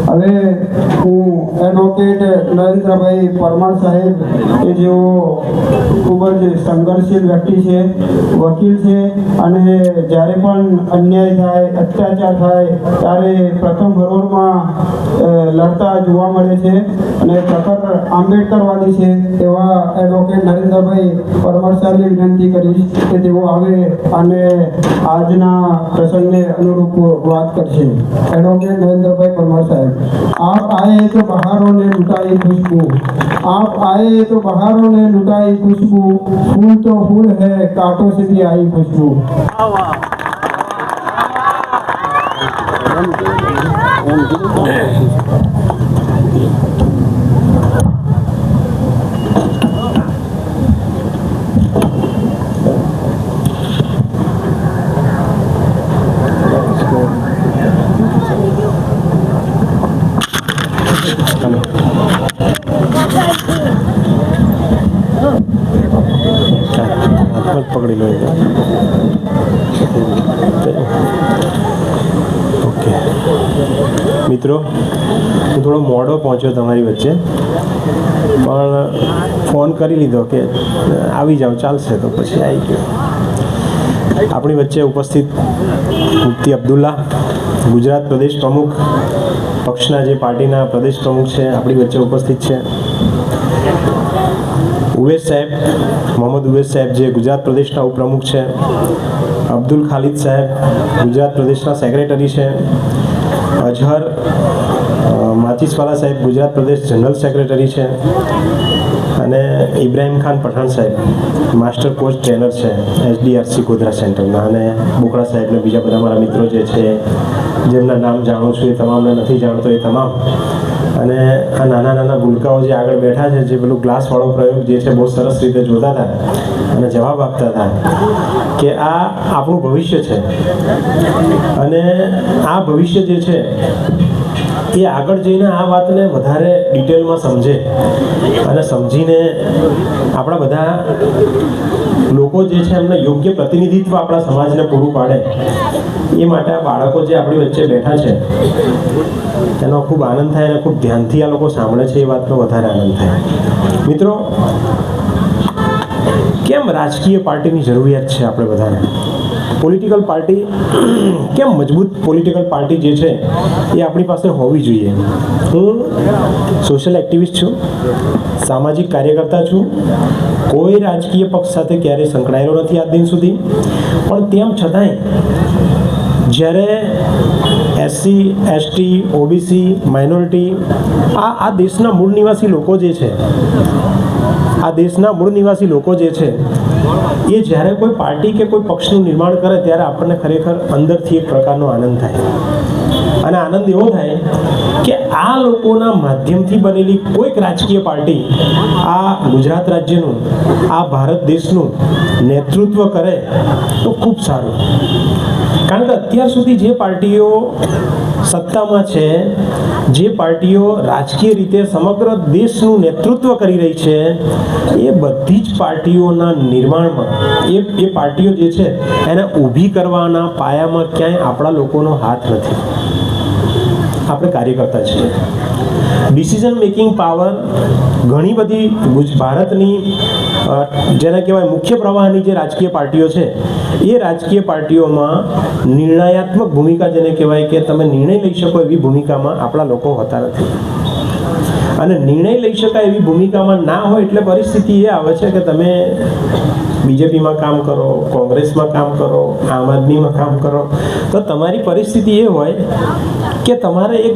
હવે હું એડવોકેટ નરેન્દ્રભાઈ પરમાર સાહેબ કે જેઓ ખૂબ જ સંઘર્ષશીલ વ્યક્તિ છે, વકીલ છે અને જ્યારે પણ અન્યાય થાય, અત્યાચાર થાય ત્યારે પ્રથમ હરોળમાં લડતા જોવા મળે છે અને પ્રખર આંબેડકરવાદી છે એવા એડવોકેટ નરેન્દ્રભાઈ પરમાર સાહેબને વિનંતી કરીશ કે તેઓ આવે અને આજના પ્રસંગને અનુરૂપ વાત કરશે। एडवोकेट नरेंद्रभाई परमार साहब, आप आए तो बहारों ने लुटाई खुशबू, आप आए तो बहारों ने लुटाई खुशबू, फूल तो फूल है कांटों से भी आई खुशबू। પકડી લો ઓકે મિત્રો, હું થોડો મોડો પહોંચ્યો તમારી વચ્ચે, પણ ફોન કરી લીધો કે આવી જાઓ, ચાલશે, તો પછી આવી ગયો। આપણી વચ્ચે ઉપસ્થિત મુફ્તી અબ્દુલ્લા, ગુજરાત પ્રદેશ પ્રમુખ, પક્ષના જે પાર્ટીના પ્રદેશ પ્રમુખ છે, આપણી વચ્ચે ઉપસ્થિત છે। ઉવેશ સાહેબ, મોહમ્મદ ઉવેશ સાહેબ જે ગુજરાત પ્રદેશના ઉપપ્રમુખ છે। અબ્દુલ ખાલિદ સાહેબ ગુજરાત પ્રદેશના સેક્રેટરી છે। અઝહર માચીસવાલા સાહેબ ગુજરાત પ્રદેશ જનરલ સેક્રેટરી છે અને ઇબ્રાહિમ ખાન પઠાણ સાહેબ માસ્ટર કોચ ટ્રેનર છે SDRC ગોધરા સેન્ટરના, અને બોકડા સાહેબ ને બીજા બધા મારા મિત્રો જે છે જેમના નામ જાણું છું એ તમામને નથી જાણતો એ તમામ, અને આ નાના નાના ભૂલકાઓ જે આગળ બેઠા છે, જે પેલું ગ્લાસવાળો પ્રયોગ જે છે બહુ સરસ રીતે જોતા હતા અને જવાબ આપતા હતા કે આ આપણું ભવિષ્ય છે અને આ ભવિષ્ય જે છે એ આગળ જઈને આ વાતને વધારે ડિટેલમાં સમજે અને સમજીને આપણા બધા લોકો જે છે એમને યોગ્ય પ્રતિનિધિત્વ આપણા સમાજને પૂરું પાડે, એ માટે આ બાળકો જે આપણી વચ્ચે બેઠા છે એનો ખૂબ આનંદ થાય અને ખૂબ ધ્યાનથી આ લોકો સાંભળે છે, એ વાતનો વધારે આનંદ થાય। મિત્રો, કેમ રાજકીય પાર્ટીની જરૂરિયાત છે આપણે બધાને? પોલિટિકલ પાર્ટી કેમ મજબૂત પોલિટિકલ પાર્ટી જે છે એ આપણી પાસે હોવી જોઈએ? હું સોશિયલ એક્ટિવિસ્ટ છું, સામાજિક કાર્યકર્તા છું, કોઈ રાજકીય પક્ષ સાથે ક્યારેય સંકળાયેલો નથી આજ દિન સુધી, પણ તેમ છતાંય જ્યારે SC, ST, OBC, માઇનોરિટી આ દેશના મૂળ નિવાસી લોકો જે છે, આ દેશના મૂળ નિવાસી લોકો જે છે એ જ્યારે કોઈ પાર્ટી કે કોઈ પક્ષનું નિર્માણ કરે ત્યારે આપણને ખરેખર અંદરથી એક પ્રકારનો આનંદ થાય, અને આનંદ એવો થાય કે આ લોકોના માધ્યમથી બનેલી કોઈક રાજકીય પાર્ટી આ ગુજરાત રાજ્યનું, આ ભારત દેશનું નેતૃત્વ કરે તો ખૂબ સારું। કારણ કે અત્યાર સુધી જે પાર્ટીઓ સત્તામાં છે, જે પાર્ટીઓ રાજકીય રીતે સમગ્ર દેશનું નેતૃત્વ કરી રહી છે, એ બધી જ પાર્ટીઓના નિર્માણમાં એ પાર્ટીઓ જે છે એને ઊભી કરવાના પાયામાં ક્યાંય આપણા લોકોનો હાથ નથી। આપણે કાર્યકર્તા છીએ। ડિસિઝન મેકિંગ પાવર ઘણી બધી ભારતની જેને કહેવાય મુખ્ય પ્રવાહની જે રાજકીય પાર્ટીઓ છે એ રાજકીય પાર્ટીઓમાં નિર્ણયાત્મક ભૂમિકા જેને કહેવાય કે તમે નિર્ણય લઈ શકો એવી ભૂમિકામાં આપણા લોકો હોતા નથી, અને નિર્ણય લઈ શકાય એવી ભૂમિકામાં ના હોય એટલે પરિસ્થિતિ એ આવે છે કે તમે બીજેપીમાં કામ કરો, કોંગ્રેસમાં કામ કરો, આમ આદમીમાં કામ કરો, તો તમારી પરિસ્થિતિ એ હોય કે તમારે એક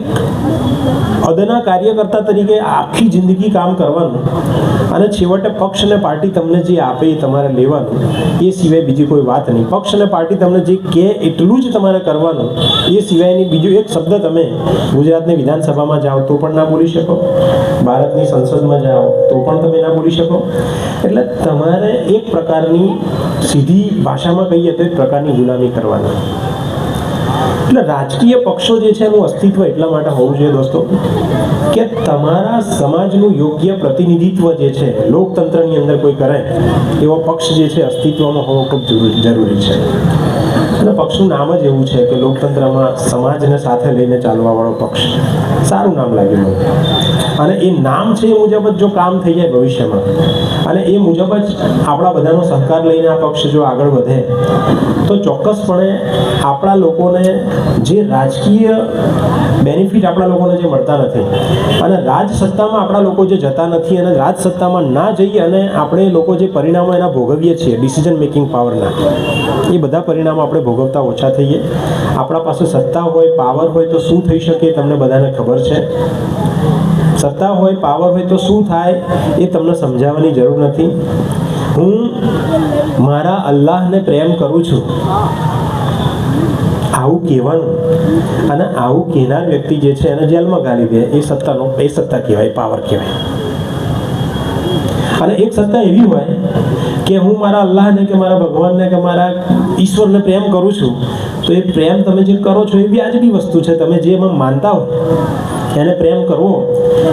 અદના કાર્યકર્તા તરીકે આખી જિંદગી કામ કરવાનું અને છેવટે પક્ષ અને પાર્ટી તમને જે આપે એ તમારે લેવાનું, એ સિવાય બીજી કોઈ વાત નહીં। પક્ષ અને પાર્ટી તમને જે કહે એટલું જ તમારે કરવાનું, એ સિવાયની બીજો એક શબ્દ તમે ગુજરાતની વિધાનસભામાં જાઓ તો પણ ના બોલી શકો, ભારતની સંસદમાં જાઓ તો પણ તમે ના બોલી શકો। એટલે તમારે એક પ્રકારની સીધી ભાષામાં કહીએ તો એક પ્રકારની ગુલામી કરવાની। એટલે રાજકીય પક્ષો જે છે એનું અસ્તિત્વ એટલા માટે હોવું જોઈએ દોસ્તો કે તમારા સમાજનું યોગ્ય પ્રતિનિધિત્વ જે છે લોકતંત્રની અંદર કોઈ કરે એવો પક્ષ જે છે અસ્તિત્વમાં હોવો ખૂબ જરૂરી છે। અને પક્ષનું નામ જ એવું છે કે લોકતંત્રમાં સમાજને સાથે લઈને ચાલવાવાળો પક્ષ. સારું નામ લાગ્યું મને. અને એ નામ છે એ મુજબ જ જો કામ થઈ જાય ભવિષ્યમાં, અને એ મુજબ જ આપણા બધાનો સહકાર લઈને આ પક્ષ જો આગળ વધે, તો ચોક્કસપણે આપણા લોકોને જે રાજકીય બેનિફિટ આપણા લોકોને જે મળતા નથી, અને રાજસત્તામાં આપણા લોકો જે જતા નથી, અને રાજસત્તામાં ના જઈએ અને આપણે લોકો જે પરિણામો એના ભોગવીએ છીએ ડિસિઝન મેકિંગ પાવરના, એ બધા પરિણામો આપણે ભોગવતા ઓછા થઈએ. આપણા પાસે સત્તા હોય, પાવર હોય તો શું થઈ શકે તમને બધાને ખબર છે. સત્તા હોય, પાવર હોય તો શું થાય એ તમને સમજાવવાની જરૂર નથી. હું મારા અલ્લાહને પ્રેમ કરું છું આવું કહેવાનું, અને આવું કહેનાર વ્યક્તિ જે છે એને જેલમાં ગાલી દે, એ સત્તા કહેવાય, પાવર કહેવાય. અને એક સત્તા એવી હોય કે હું મારા અલ્લાહને કે મારા ભગવાનને કે મારા ઈશ્વરને પ્રેમ કરું છું, તો એ પ્રેમ તમે જે કરો છો એ વ્યાજબી વસ્તુ છે. તમે જે એમાં માનતા હો એને પ્રેમ કરવો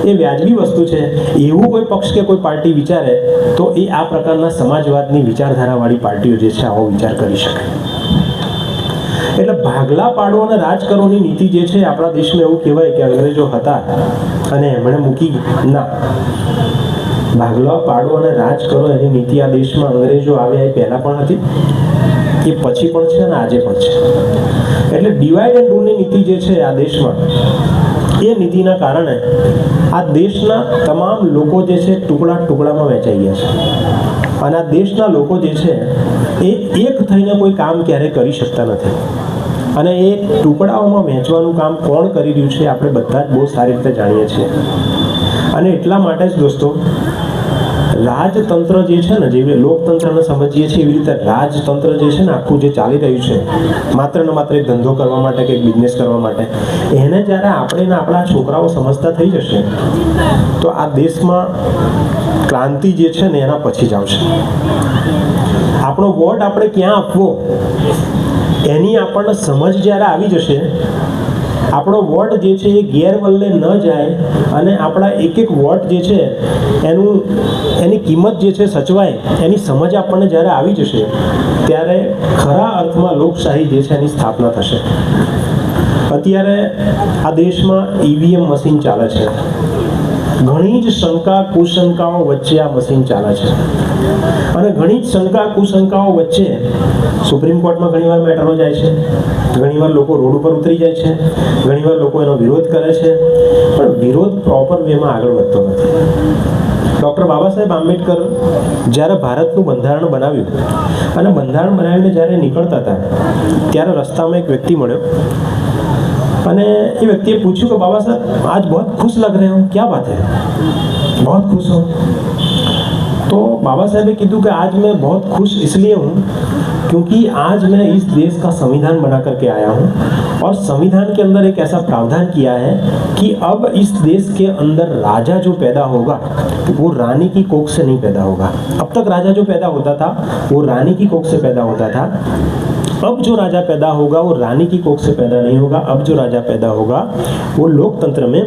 એ વ્યાજબી વસ્તુ છે. એવું કોઈ પક્ષ કે કોઈ પાર્ટી વિચારે તો એ આ પ્રકારના સમાજવાદની વિચારધારાવાળી પાર્ટીઓ જે છે આવો વિચાર કરી શકે. એટલે ભાગલા પાડો અને રાજ કરોની નીતિ જે છે આપણા દેશમાં, એવું કહેવાય કે અંગ્રેજો હતા અને એમણે મૂકી. ના, ભાગલા પાડો અને રાજ કરો એની નીતિ આ દેશમાં અંગ્રેજો આવ્યા એ પહેલાં પણ હતી, એ પછી પણ છે અને આજે પણ છે. એટલે ડિવાઈડ એન્ડ રૂલની નીતિ જે છે આ દેશમાં, એ નીતિના કારણે આ દેશના તમામ લોકો જે છે ટુકડામાં વહેંચાઈ ગયા છે. અને આ દેશના લોકો જે છે એ એક થઈને કોઈ કામ ક્યારેય કરી શકતા નથી. અને એ ટુકડાઓમાં વહેંચવાનું કામ કોણ કરી રહ્યું છે આપણે બધા જ બહુ સારી રીતે જાણીએ છીએ. અને એટલા માટે જ દોસ્તો, રાજતંત્ર જે છે ને, જેવી લોકતંત્રને સમજીએ છીએ એવી રીતે રાજતંત્ર જે છે ને આખું જે ચાલી રહ્યું છે માત્ર ને માત્ર એક ધંધો કરવા માટે કે એક બિઝનેસ કરવા માટે, એને જ્યારે આપણે ને આપણા છોકરાઓ સમજતા થઈ જશે તો આ દેશમાં ક્રાંતિ જે છે ને એના પછી જ આવશે. આપણો વોટ આપણે ક્યાં આપવો એની આપણને સમજ જ્યારે આવી જશે, આપણો વોટ જે છે એ ગેરવલ્લે ન જાય, અને આપણા એક એક વોટ જે છે એની કિંમત જે છે સચવાય, એની સમજ આપણને જ્યારે આવી જશે ત્યારે ખરા અર્થમાં લોકશાહી જે છે એની સ્થાપના થશે. અત્યારે આ દેશમાં ઈવીએમ મશીન ચાલે છે. ઘણી જ શંકા કુશંકાઓ વચ્ચે આ મશીન ચાલે છે, અને ઘણી જ શંકા કુશંકાઓ વચ્ચે સુપ્રીમ કોર્ટમાં ઘણીવાર મેટરો જાય છે, ઘણીવાર લોકો રોડ ઉપર ઉતરી જાય છે, ઘણીવાર લોકો એનો વિરોધ કરે છે, પણ વિરોધ પ્રોપર વેમાં આગળ વધતો નથી. ડૉક્ટર બાબા સાહેબ આંબેડકર જ્યારે ભારતનું બંધારણ બનાવ્યું અને બંધારણ બનાવીને જ્યારે નીકળતા હતા ત્યારે રસ્તામાં એક વ્યક્તિ મળ્યો, અને એ વ્યક્તિએ पूछा कि बाबा साहब आज बहुत खुश लग रहे हो, क्या बात है, बहुत खुश हो? तो बाबा साहब ने कहा कि आज मैं बहुत खुश इसलिए हूँ क्योंकि आज मैं इस देश का संविधान बना करके आया हूँ, और संविधान के अंदर एक ऐसा प्रावधान किया है कि अब इस देश के अंदर राजा जो पैदा होगा वो रानी की कोख से नहीं पैदा होगा. अब तक राजा जो पैदा होता था वो रानी की कोख से पैदा होता था. अब जो राजा पैदा होगा वो रानी की कोख से पैदा नहीं होगा. अब जो राजा पैदा होगा वो लोकतंत्र में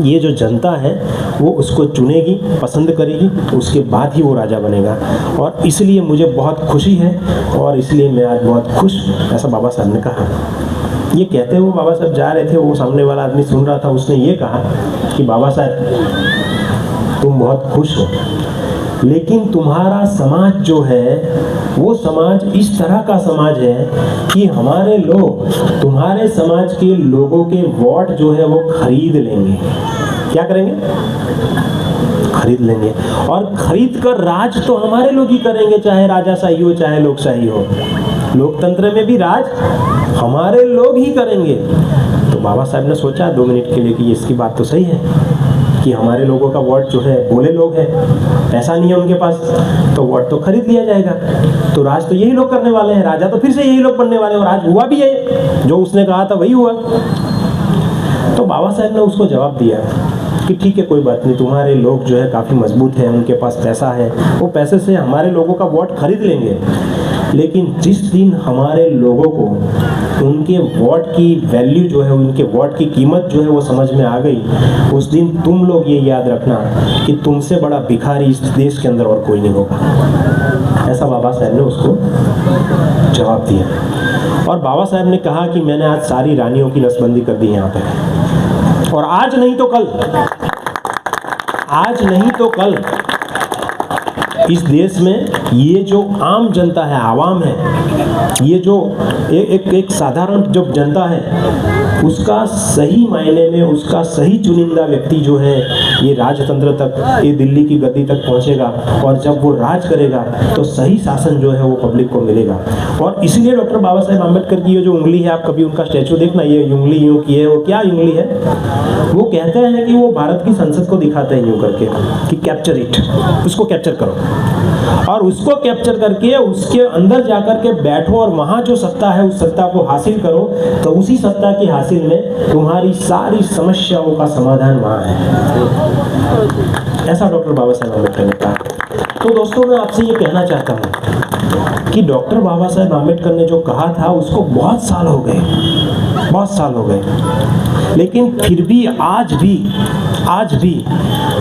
ये जो जनता है वो उसको चुनेगी, पसंद करेगी, उसके बाद ही वो राजा बनेगा. और इसलिए मुझे बहुत खुशी है और इसलिए मैं आज बहुत खुश हूँ, ऐसा बाबा साहब ने कहा. ये कहते हुए बाबा साहब जा रहे थे, वो सामने वाला आदमी सुन रहा था, उसने ये कहा कि बाबा साहब तुम बहुत खुश हो, लेकिन तुम्हारा समाज जो है वो समाज इस तरह का समाज है कि हमारे लोग तुम्हारे समाज के लोगों के वोट जो है वो खरीद लेंगे. क्या करेंगे? खरीद लेंगे. और खरीद कर राज तो हमारे लोग ही करेंगे, चाहे राजाशाही हो चाहे लोकशाही हो. लोकतंत्र में भी राज हमारे लोग ही करेंगे. तो बाबा साहब ने सोचा 2 मिनट के लिए कि इसकी बात तो सही है कि हमारे लोगों का वोट जो है बोले लोग हैं, पैसा नहीं है उनके पास, तो वोट तो खरीद लिया जाएगा. तो राज तो यही लोग करने वाले हैं, राजा तो फिर से यही लोग बनने वाले हैं, और आज हुआ भी है, जो उसने कहा था वही हुआ. तो बाबा साहब ने उसको जवाब दिया कि ठीक है, कोई बात नहीं, तुम्हारे लोग जो है काफ़ी मजबूत हैं, उनके पास पैसा है, वो पैसे से हमारे लोगों का वोट खरीद लेंगे. लेकिन जिस दिन हमारे लोगों को उनके वोट की वैल्यू जो है, उनके वोट की कीमत जो है वो समझ में आ गई, उस दिन तुम लोग ये याद रखना कि तुमसे बड़ा भिखारी इस देश के अंदर और कोई नहीं होगा. ऐसा बाबा साहब ने उसको जवाब दिया. और बाबा साहब ने कहा कि मैंने आज सारी रानियों की नसबंदी कर दी यहाँ पे, और आज नहीं तो कल, आज नहीं तो कल इस देश में ये जो आम जनता है, आवाम है, ये जो एक साधारण जो जनता है, उसका सही मायने में उसका सही चुनिंदा व्यक्ति जो है ये राजतंत्र तक, ये दिल्ली की गद्दी तक पहुंचेगा, और जब वो राज करेगा तो सही शासन जो है वो पब्लिक को मिलेगा। और इसलिए डॉक्टर बाबा साहेब आम्बेडकर की ये जो उंगली है, आप कभी उनका स्टैचू देखना, ये उंगली यूँ की है, वो क्या उंगली है, वो कहते हैं कि वो भारत की संसद को दिखाते हैं यूँ करके कि कैप्चर इट, उसको कैप्चर करो, और उसको कैप्चर करके उसके अंदर जाकर के बैठो और वहाँ जो सत्ता है उस सत्ता को हासिल करो, तो उसी सत्ता की हासिल में तुम्हारी सारी समस्याओं का समाधान वहाँ है। ऐसा डॉक्टर बाबा साहेब आम्बेडकर ने कहा। तो दोस्तों मैं आपसे ये कहना चाहता हूँ कि डॉक्टर बाबा साहेब आम्बेडकर ने जो कहा था उसको बहुत साल हो गए, बहुत साल हो गए, लेकिन फिर भी आज भी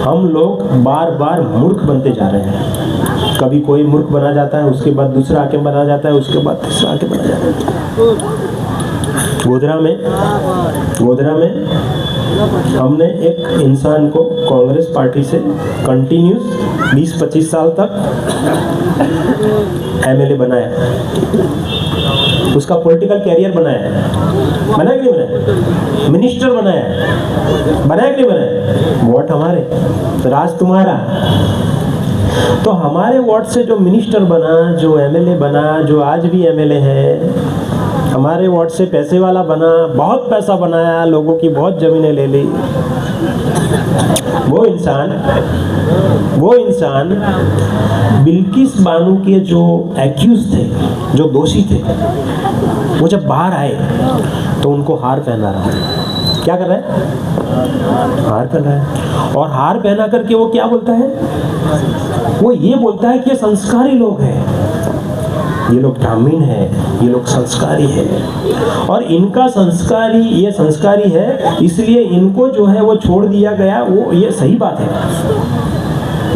हम लोग बार बार मूर्ख बनते जा रहे हैं। कभी कोई मूर्ख बना जाता है, उसके बाद दूसरा आके बना जाता है, उसके बाद तीसरा आके बना जाता है। गोधरा में हमने एक इंसान को कांग्रेस पार्टी से कंटिन्यूस 20-25 साल तक एमएलए बनाया, उसका पॉलिटिकल कैरियर बनाया कि नहीं बनाया, मिनिस्टर बनाया कि नहीं बनाया, वोट हमारे, राज तुम्हारा। तो हमारे वोट से जो मिनिस्टर बना, जो एमएलए बना, जो आज भी एमएलए है, हमारे वोट से पैसे वाला बना, बहुत पैसा बनाया, लोगों की बहुत जमीनें ले ली, वो इंसान बिल्किस बानो के जो एक्यूज थे, जो दोषी थे, वो जब बाहर आए तो उनको हार पहना रहा है। क्या कर रहा है? हार पहना है। और हार पहना करके वो क्या बोलता है? वो ये बोलता है कि ये संस्कारी लोग हैं, ये लोग ग्रामीण हैं, ये लोग संस्कारी हैं, और इनका ये संस्कारी है, इसलिए इनको जो है वो छोड़ दिया गया। वो ये सही बात है।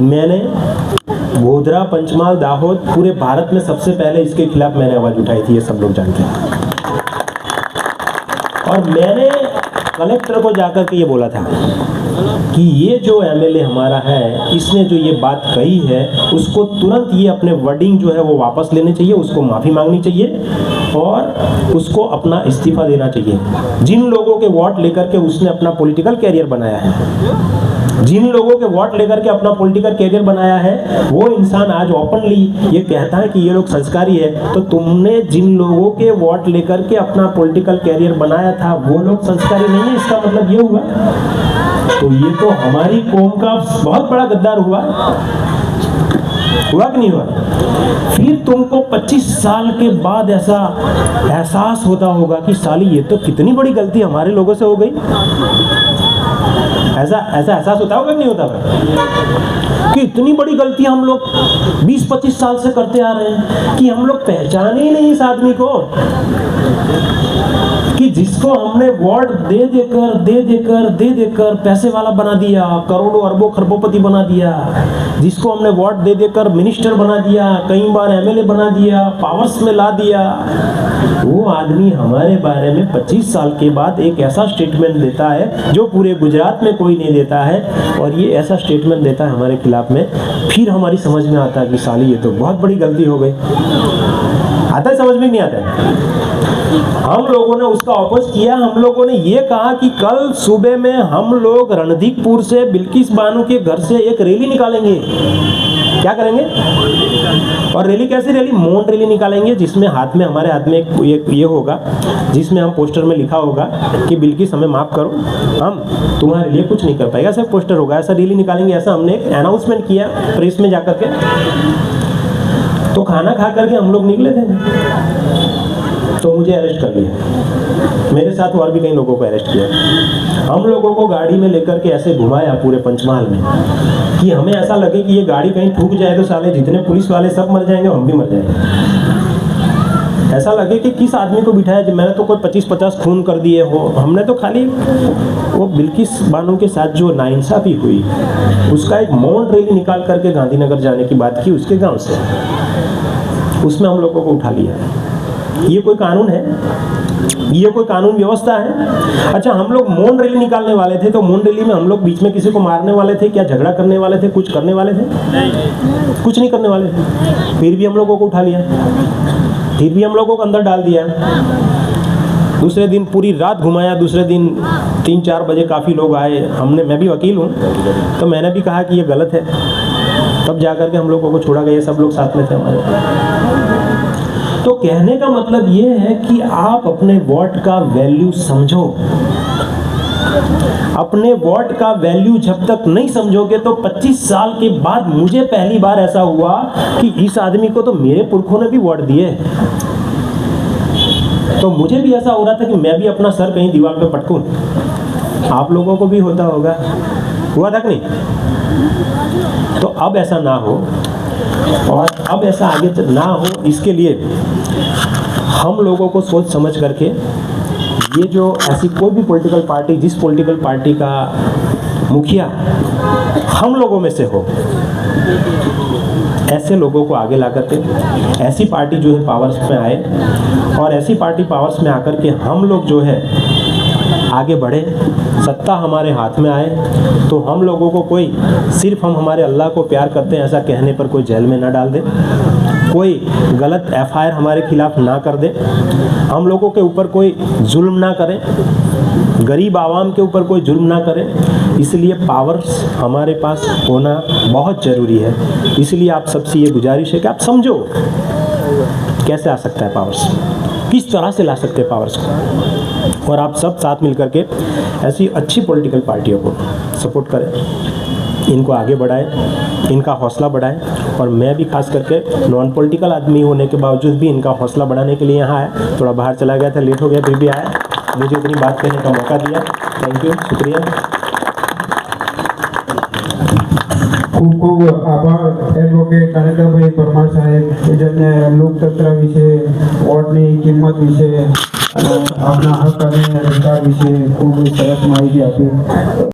मैंने गोधरा, पंचमहाल, दाहोद, पूरे भारत में सबसे पहले इसके खिलाफ मैंने आवाज उठाई थी, ये सब लोग जानते हैं। और मैंने कलेक्टर को जाकर के ये बोला था कि ये जो एमएलए हमारा है, इसने जो ये बात कही है उसको तुरंत ये अपने वर्डिंग जो है वो वापस लेने चाहिए, उसको माफ़ी मांगनी चाहिए और उसको अपना इस्तीफा देना चाहिए। जिन लोगों के वोट लेकर के उसने अपना पॉलिटिकल कैरियर बनाया है, जिन लोगों के वोट लेकर के अपना पॉलिटिकल कैरियर बनाया है, वो इंसान आज ओपनली ये कहता है कि ये लोग संस्कारी है। तो तुमने जिन लोगों के वोट लेकर के अपना पॉलिटिकल कैरियर बनाया था वो लोग संस्कारी नहीं है, इसका मतलब ये हुआ। तो ये तो हमारी कौम का बहुत बड़ा गद्दार हुआ कि नहीं हुआ? फिर तुमको 25 साल के बाद ऐसा एहसास होता होगा कि साली ये तो कितनी बड़ी गलती हमारे लोगों से हो गई। ऐसा एहसास होता होगा कि नहीं होता है कि इतनी बड़ी गलती हम लोग 20-25 साल से करते आ रहे हैं कि हम लोग पहचाने ही नहीं इस आदमी को, कि जिसको हमने वोट दे देकर पैसे वाला बना दिया, करोड़ों अरबों खरबोपति बना दिया, जिसको हमने वोट दे देकर मिनिस्टर बना दिया, कई बार एमएलए बना दिया, पावर्स में ला दिया, वो आदमी हमारे बारे में 25 साल के बाद एक ऐसा स्टेटमेंट देता है जो पूरे गुजरात में कोई नहीं देता है, और ये ऐसा स्टेटमेंट देता है हमारे खिलाफ में। फिर हमारी समझ में आता है कि साली ये तो बहुत बड़ी गलती हो गई। आता है समझ में? नहीं आता है। हम लोगों ने उसका ऑपोज किया। हम लोगों ने ये कहा कि कल सुबह में हम लोग रणदीकपुर से बिल्किस बानो के घर से एक रैली निकालेंगे। क्या करेंगे? और रैली कैसी रैली? मौन रैली निकालेंगे, जिसमें हमारे हाथ में एक ये होगा, जिसमें हम पोस्टर में लिखा होगा कि बिल्किस हमें माफ़ करो, हम तुम्हारे लिए कुछ नहीं कर पाएगा। ऐसा पोस्टर होगा, ऐसा रैली निकालेंगे, ऐसा हमने एक अनाउंसमेंट किया प्रेस में जाकर के। तो खाना खा करके हम लोग निकले थे, तो मुझे अरेस्ट कर लिया, मेरे साथ और भी कई लोगों को अरेस्ट किया। हम लोगों को गाड़ी में लेकर के ऐसे घुमाया पूरे पंचमहाल में कि हमें ऐसा लगे कि ये गाड़ी कहीं ठुक जाए तो साले जितने पुलिस वाले सब मर जाएंगे, हम भी मर जाएंगे। ऐसा लगे कि किस आदमी को बिठाया, जब मैंने तो कोई 25-50 खून कर दिए हो। हमने तो खाली वो बिल्किस बानो के साथ जो नाइंसाफी हुई उसका एक मौन रैली निकाल करके गांधीनगर जाने की बात की उसके गाँव से, उसमें हम लोगों को उठा लिया। ये कोई कानून है? ये कोई कानून व्यवस्था है? अच्छा, हम लोग मौन रैली निकालने वाले थे, तो मौन रैली में हम लोग बीच में किसी को मारने वाले थे क्या? झगड़ा करने वाले थे? कुछ करने वाले थे? कुछ नहीं करने वाले थे। फिर भी हम लोगों को उठा लिया, फिर भी हम लोगों को अंदर डाल दिया। दूसरे दिन पूरी रात घुमाया, दूसरे दिन 3-4 बजे काफ़ी लोग आए। मैं भी वकील हूँ, तो मैंने भी कहा कि ये गलत है, तब जा कर के हम लोगों को छोड़ा गया। सब लोग साथ में थे हमारे। तो कहने का मतलब ये है कि आप अपने वोट का वैल्यू समझो। अपने वोट का वैल्यू जब तक नहीं समझोगे तो 25 साल के बाद मुझे पहली बार ऐसा हुआ कि इस आदमी को तो मेरे पुरखों ने भी वोट दिए, तो मुझे भी ऐसा हो रहा था कि मैं भी अपना सर कहीं दीवार पे पटकूं। आप लोगों को भी होता होगा, हुआ था कि नहीं? तो अब ऐसा ना हो, और अब ऐसा आगे ना हो, इसके लिए हम लोगों को सोच समझ करके ये जो ऐसी कोई भी पॉलिटिकल पार्टी, जिस पॉलिटिकल पार्टी का मुखिया हम लोगों में से हो, ऐसे लोगों को आगे ला करके ऐसी पार्टी जो है पावर्स में आए, और ऐसी पार्टी पावर्स में आकर के हम लोग जो है आगे बढ़े, सत्ता हमारे हाथ में आए, तो हम लोगों को कोई सिर्फ हम हमारे अल्लाह को प्यार करते हैं ऐसा कहने पर कोई जेल में ना डाल दे, कोई गलत FIR हमारे खिलाफ ना कर दे, हम लोगों के ऊपर कोई जुल्म ना करे, गरीब आवाम के ऊपर कोई जुल्म ना करे। इसलिए पावर्स हमारे पास होना बहुत ज़रूरी है। इसलिए आप सबसे ये गुजारिश है कि आप समझो कैसे आ सकता है पावर्स, किस तरह से ला सकते हैं पावर्स को, और आप सब साथ मिल करके ऐसी अच्छी पॉलिटिकल पार्टियों को सपोर्ट करें, इनको आगे बढ़ाएं, इनका हौसला बढ़ाएं। और मैं भी खास करके नॉन पॉलिटिकल आदमी होने के बावजूद भी इनका हौसला बढ़ाने के लिए यहाँ आया। थोड़ा बाहर चला गया था, लेट हो गया, फिर भी आया, मुझे इतनी बात कहने का मौका दिया। थैंक यू, शुक्रिया। ખૂબ ખૂબ આભાર એડવોકેટ નરેન્દ્રભાઈ પરમાર સાહેબ કે જેમને લોકતંત્ર વિશે, વોટની કિંમત વિશે અને આપણા હક અને અધિકાર વિશે ખૂબ સરસ માહિતી આપી।